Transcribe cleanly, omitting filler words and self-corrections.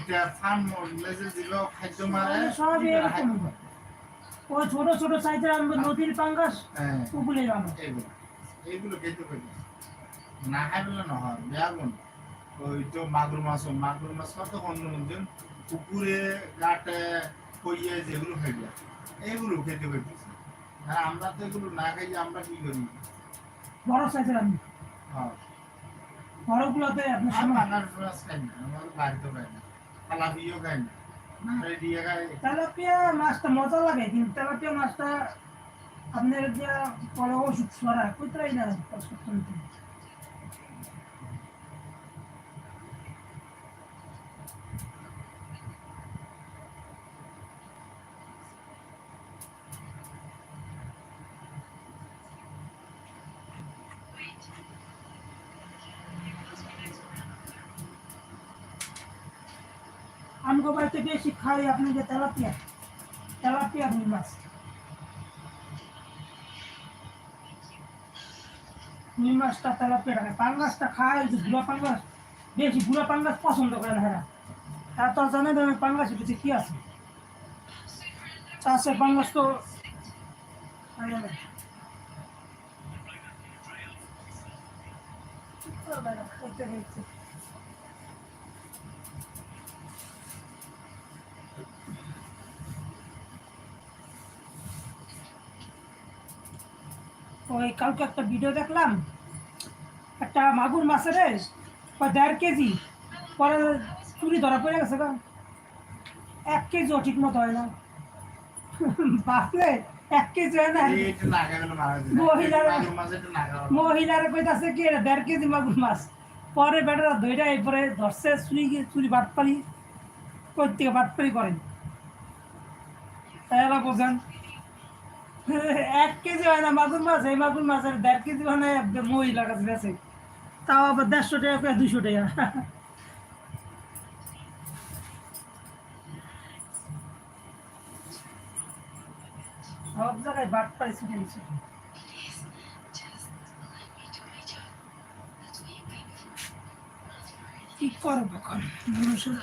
এটা ফার্ম মেজে দিল খাদ্য মারে সব এরকম ওই ছোট ছোট সাইজের আমরা নদীর পাঙ্গাস ওগুলো জানো এইগুলো খেতে পারি না খাইলে না হয় বেয়াগুন ওই তো মাগুর মাছ কত অন্যজন পুকুরে ঘাটে কইয়ে যেগুলো খাইবে এইগুলো খেতে পারতেছি আর আমরা তো এগুলো না খাই আমরা কি করি বড় সাইজের আমি হ্যাঁ বড়গুলোতে আপনি পাঙ্গাস মাছ খাই না আমার বাড়িতে খাই না তেলাপিয়াও খাই না নারে দিয়ে খাই তেলাপিয়া মাছটা মজা লাগে কিন্তু তেলাপিয়া মাছটা আপনার যে পরে ওষুধ ছড়া কোথায় না আমগো বাড়িতে বেশি খাই আপনি যে তেলাপিয়া মাছ নিম মাছটা তেলাপিয়া খায় পাঙ্গাসটা খায় যে গুড়া পাঙ্গাস বেশি গুড়া পাঙ্গাস পছন্দ করে না তারা তো জানেন আমি পাঙ্গাসের ভিতরে কি আছে চাষের পাঙ্গাস তো ওই কালকে একটা ভিডিও দেখলাম একটা মাগুর মাছের 1.5 কেজি পরে চুরি ধরা পড়ে গেছে গা 1 কেজিও ঠিক মতো হয় না বাপলে 1 কেজি হয় না মহিলারা কইতাছে কি 1.5 কেজি মাগুর মাছ পরে বেটারা ধইরা এরপরে ধরছে চুরি বাটপালি কই থেকে বাটপালি করেন তাইলা বোঝেন 1 কেজি হয় না মাগুর মাছ এই মাগুর মাছের 1.5 কেজি মানে মহিলার কাছে বেছে তাও আবার 150 টাকা 200 টাকা সব জায়গায় বাটপালি ছুটে নিচ্ছে কি করবো মানুষের